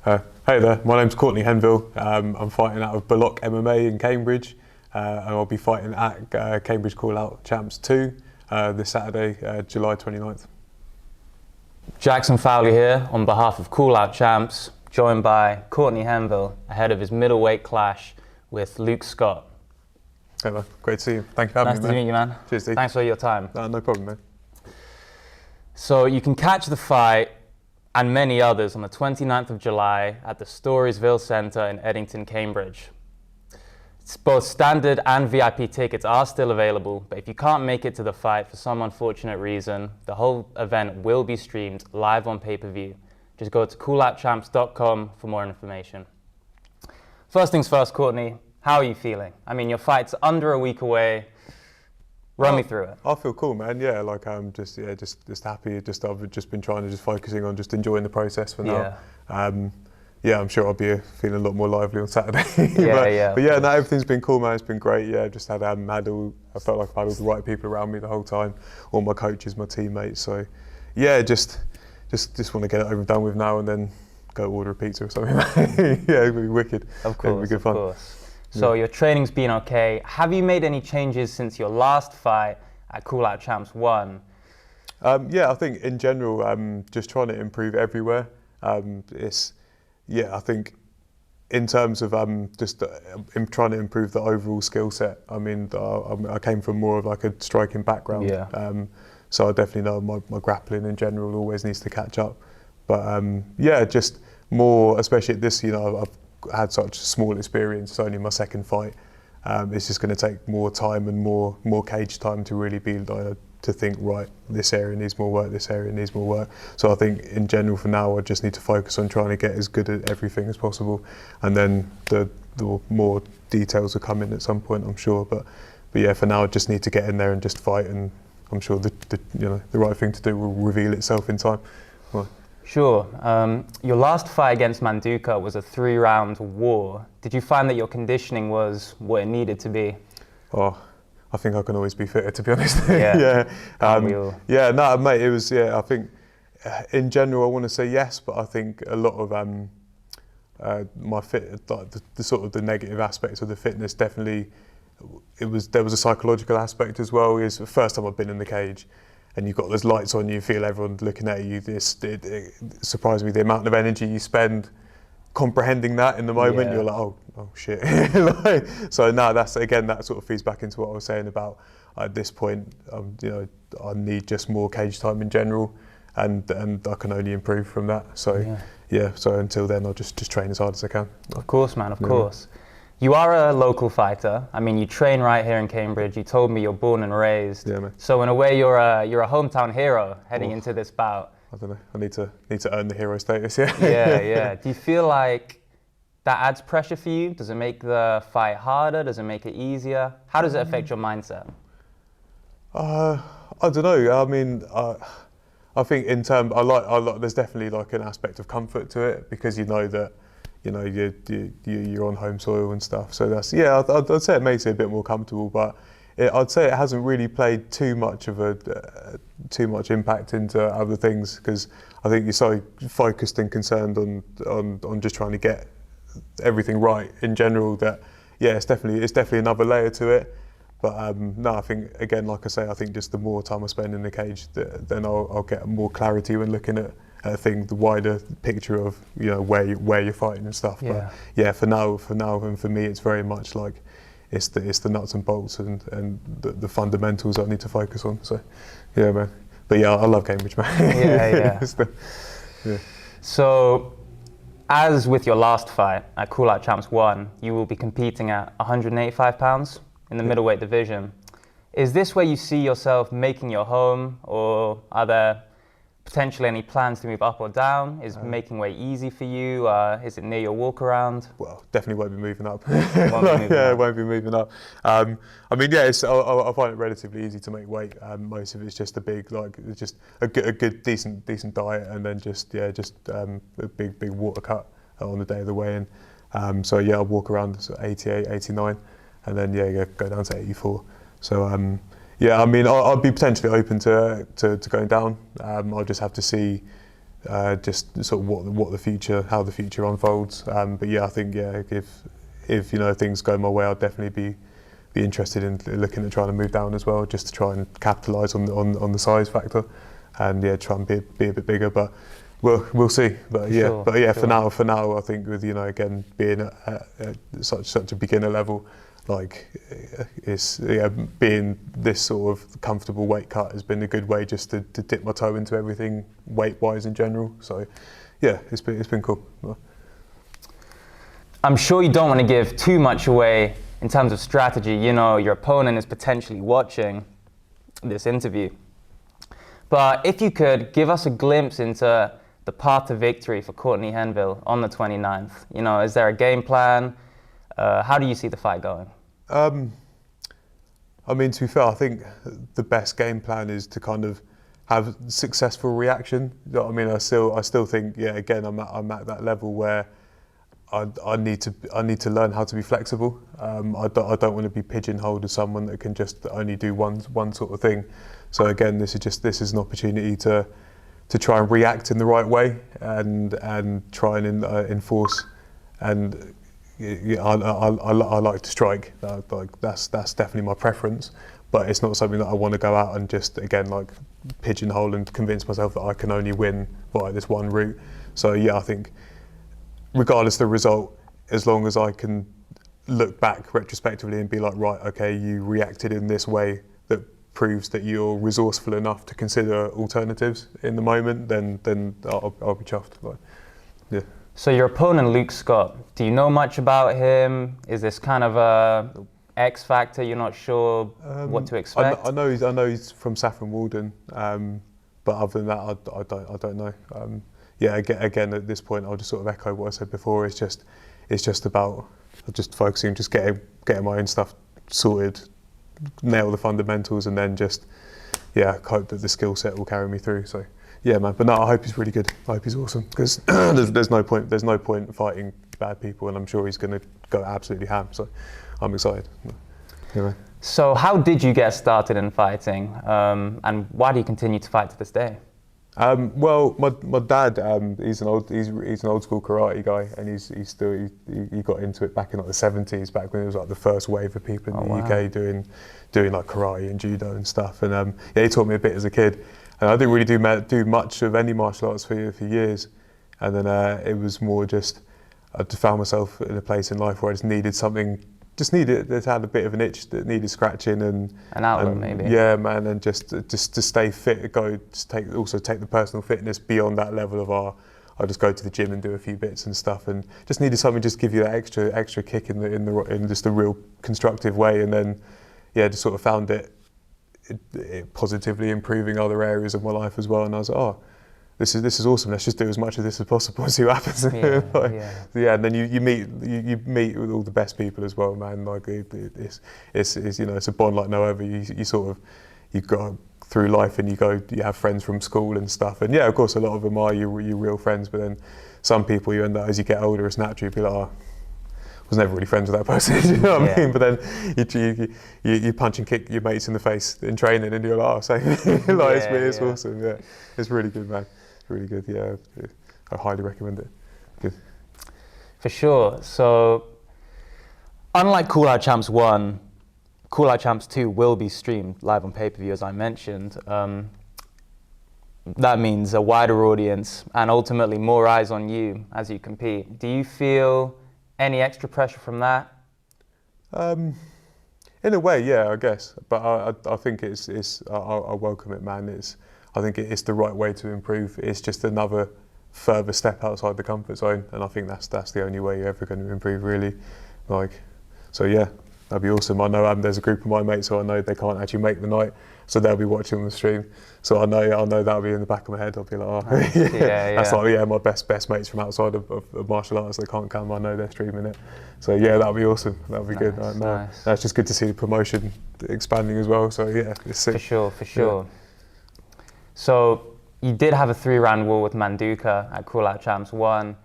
Hey there, my name's Courtney Henville. I'm fighting out of Buloke MMA in Cambridge, and I'll be fighting at Cambridge Call-Out Champs 2 this Saturday, July 29th. Jackson Fowlie here on behalf of Call-Out Champs, joined by Courtney Henville ahead of his middleweight clash with Luke Scott. Hey man, great to see you. Thank you for having me, man. Nice to meet you, man. Cheers, Steve. Thanks for your time. No problem, man. So you can catch the fight and many others on the 29th of July at the Storiesville Centre in Eddington, Cambridge. Both standard and VIP tickets are still available, but if you can't make it to the fight for some unfortunate reason, the whole event will be streamed live on pay-per-view. Just go to calloutchamps.com for more information. First things first, Courtney, how are you feeling? I mean, your fight's under a week away. Run me through it. I feel cool, man. Yeah, like I'm just happy. I've just been trying to focusing on just enjoying the process for now. Yeah, I'm sure I'll be feeling a lot more lively on Saturday. But yeah, no, everything's been cool, man. It's been great. Yeah, just I felt like I've had all the right people around me the whole time. All my coaches, my teammates. So yeah, just want to get it over and done with now, and then go order a pizza or something. Yeah, it'll be wicked. Of course, it'll be good fun. Of course. So your training's been okay. Have you made any changes since your last fight at Call-Out Champs 1? Yeah, I think in general, just trying to improve everywhere. I think in terms of trying to improve the overall skill set. I mean, I came from more of like a striking background. Yeah. So I definitely know my grappling in general always needs to catch up. But yeah, just more, especially at this, I've had such small experience. It's only my second fight. It's just going to take more time and more cage time to really be to think, right, this area needs more work, this area needs more work. So I think in general for now, I just need to focus on trying to get as good at everything as possible, and then the more details will come in at some point, I'm sure. But yeah, for now, I just need to get in there and just fight, and I'm sure the right thing to do will reveal itself in time. Well, Sure. Your last fight against Manduka was a 3-round war. Did you find that your conditioning was what it needed to be? Oh, I think I can always be fitter, to be honest. Yeah. Yeah, no, mate, it was, I think in general I want to say yes, but I think a lot of my fit, like the sort of the negative aspects of the fitness, definitely, there was a psychological aspect as well. It's the first time I've been in the cage, and you've got those lights on you, feel everyone looking at you. It surprised me the amount of energy you spend comprehending that in the moment. You're like, oh shit. So now that sort of feeds back into what I was saying about at this point, I need just more cage time in general, and I can only improve from that. So yeah, so until then I'll just train as hard as I can. Of course, man, of course. You are a local fighter. I mean, you train right here in Cambridge. You told me you're born and raised. Yeah, man. So in a way, you're a hometown hero heading into this bout. I don't know. I need to earn the hero status. Yeah. Yeah. Do you feel like that adds pressure for you? Does it make the fight harder? Does it make it easier? How does it affect your mindset? I don't know. I mean, I think in terms, there's definitely like an aspect of comfort to it, because you know that. You're on home soil and stuff. So that's, I'd say it makes it a bit more comfortable, but I'd say it hasn't really played too much impact into other things, because I think you're so focused and concerned on just trying to get everything right in general that it's definitely another layer to it. But no, I think again, like I say, I think just the more time I spend in the cage, then I'll get more clarity when looking at the wider picture of where you're fighting and stuff. Yeah. But yeah, for now and for me, it's very much like it's the nuts and bolts and the fundamentals I need to focus on. So yeah, man. But yeah, I love Cambridge, man. Yeah. So as with your last fight at Call-Out Champs 1, you will be competing at 185 pounds in the middleweight division. Is this where you see yourself making your home, or are there potentially any plans to move up or down? Is making weight easy for you? Is it near your walk around? Well, definitely won't be moving up. Won't be moving up. I mean, I find it relatively easy to make weight. Most of it's just just a good, decent diet, and then just a big water cut on the day of the weigh-in. So yeah, I'll walk around 88, 89, and then go down to 84. So yeah, I mean, I'd be potentially open to going down. I'll just have to see just sort of what the future, how the future unfolds. But yeah, I think if things go my way, I'll definitely be interested in looking at trying to move down as well, just to try and capitalise on the size factor, and try and be a bit bigger. But we'll see. But Sure. for now, I think with again being at such a beginner level, like being this sort of comfortable weight cut has been a good way just to dip my toe into everything weight wise in general. So yeah, it's been cool. I'm sure you don't want to give too much away in terms of strategy. Your opponent is potentially watching this interview. But if you could give us a glimpse into the path to victory for Courtney Henville on the 29th, is there a game plan? How do you see the fight going? I mean, to be fair, I think the best game plan is to kind of have successful reaction. You know what I mean? I still think, again, I'm at that level where I need to learn how to be flexible. I don't want to be pigeonholed as someone that can just only do one sort of thing. So again, this is an opportunity to try and react in the right way and try and enforce. And I like to strike. That's definitely my preference. But it's not something that I want to go out and just again like pigeonhole and convince myself that I can only win via this one route. So yeah, I think regardless of the result, as long as I can look back retrospectively and be like, right, okay, you reacted in this way that proves that you're resourceful enough to consider alternatives in the moment, then I'll be chuffed. Like, yeah. So your opponent, Luke Scott, do you know much about him? Is this kind of a X factor? You're not sure what to expect? I know he's from Saffron Walden, but other than that, I don't know. Again, at this point, I'll just sort of echo what I said before. It's just about just focusing, just getting my own stuff sorted, nail the fundamentals, and then just hope that the skill set will carry me through. So yeah, man. But no, I hope he's really good. I hope he's awesome because there's no point fighting bad people, and I'm sure he's going to go absolutely ham. So I'm excited. Yeah, man. So how did you get started in fighting, and why do you continue to fight to this day? Well, my dad, he's an old school karate guy, and he got into it back in like the 70s, back when it was like the first wave of people in the UK doing like karate and judo and stuff. And he taught me a bit as a kid, and I didn't really do much of any martial arts for years. And then it was more just I just found myself in a place in life where I just needed something. It had a bit of an itch that needed scratching and an outlet, maybe. Yeah, man, and just to stay fit, take the personal fitness beyond that level of I just go to the gym and do a few bits and stuff, and just needed something just give you that extra kick in just a real constructive way, and then just sort of found it positively improving other areas of my life as well, and I was like, this is awesome. Let's just do as much of this as possible and see what happens. And then you meet with all the best people as well, man. Like it's a bond like no other. You go through life and you have friends from school and stuff. And of course, a lot of them are your real friends. But then some people you end up as you get older, it's natural. You be like, I was never really friends with that person. You know what I mean? But then you punch and kick your mates in the face in training, and you're like, it's awesome. Yeah, it's really good, man. Really good, I highly recommend it. Good. For sure. So, unlike Cool Out Champs 1, Cool Out Champs 2 will be streamed live on pay-per-view, as I mentioned. That means a wider audience and ultimately more eyes on you as you compete. Do you feel any extra pressure from that? In a way, yeah, I guess. But I think I welcome it, man. I think it's the right way to improve. It's just another further step outside the comfort zone, and I think that's the only way you're ever going to improve, really. So yeah, that'd be awesome. I know there's a group of my mates who I know they can't actually make the night, so they'll be watching the stream. So I know that'll be in the back of my head. I'll be like, that's like my best mates from outside of martial arts. They can't come. I know they're streaming it. So yeah, that'll be awesome. That'll be good. Nice. That's just good to see the promotion expanding as well. So yeah, it's sick. For sure. Yeah. So you did have a 3-round war with Manduka at Cool Out Champs 1.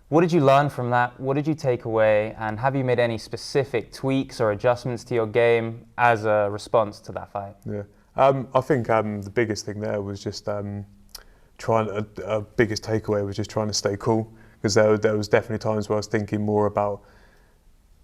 What did you learn from that? What did you take away? And have you made any specific tweaks or adjustments to your game as a response to that fight? Yeah, I think the biggest thing there was just biggest takeaway was just trying to stay cool, because there was definitely times where I was thinking more about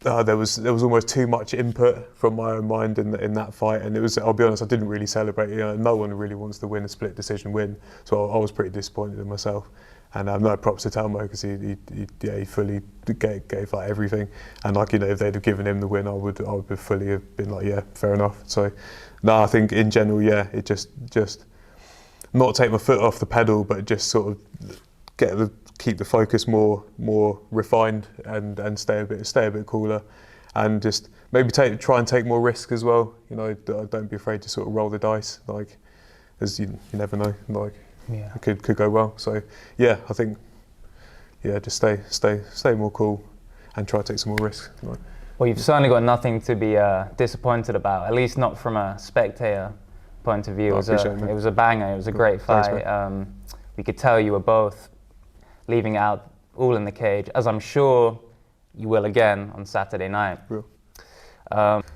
there was almost too much input from my own mind in that fight, and I'll be honest, I didn't really celebrate. No one really wants to win a split decision win, so I was pretty disappointed in myself. And no props to Telmo, because he fully gave like everything. And if they'd have given him the win, I would have fully have been like, yeah, fair enough. So no, I think in general, yeah, it just not take my foot off the pedal, but just sort of keep the focus more refined and stay a bit cooler, and just maybe try and take more risks as well. Don't be afraid to sort of roll the dice, like, as you never know, like. Yeah. It could go well. So yeah, I think just stay more cool and try to take some more risks. Well, you've certainly got nothing to be disappointed about, at least not from a spectator point of view. It was a banger. It was a great fight. We could tell you were both leaving it out all in the cage, as I'm sure you will again on Saturday night. Real.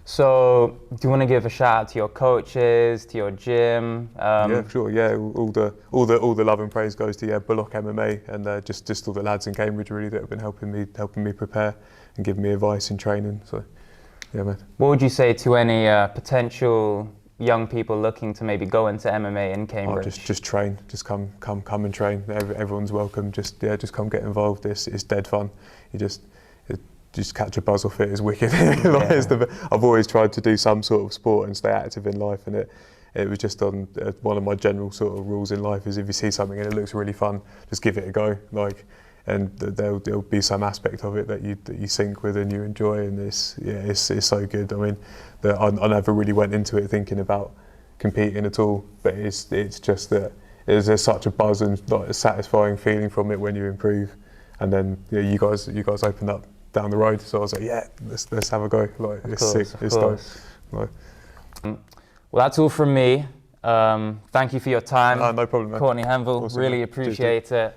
So, do you want to give a shout out to your coaches, to your gym? Yeah, sure. Yeah, all the love and praise goes to Buloke MMA, and just all the lads in Cambridge really that have been helping me prepare and giving me advice and training. So, yeah, man. What would you say to any potential young people looking to maybe go into MMA in Cambridge? Just train. Just come and train. Everyone's welcome. Just come get involved. It's dead fun. Just catch a buzz off it is wicked. I've always tried to do some sort of sport and stay active in life, and it was just on one of my general sort of rules in life is if you see something and it looks really fun, just give it a go. And there'll be some aspect of it that you sync with and you enjoy, and it's so good. I mean, I never really went into it thinking about competing at all, but it's just that there's such a buzz and like a satisfying feeling from it when you improve, and then you guys opened up down the road, so I was like, yeah, let's have a go. Like, it's sick, it's dope. Like, well, that's all from me. Thank you for your time. No problem, man. Courtney Henville, Awesome, really man. appreciate it.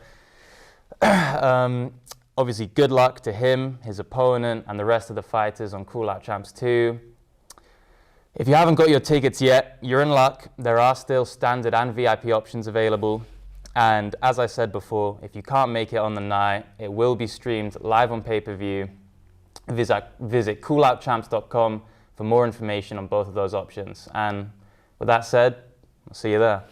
Obviously, good luck to him, his opponent, and the rest of the fighters on Cool Out Champs 2. If you haven't got your tickets yet, you're in luck. There are still standard and VIP options available. And as I said before, if you can't make it on the night, it will be streamed live on pay-per-view. Visit cooloutchamps.com for more information on both of those options. And with that said, I'll see you there.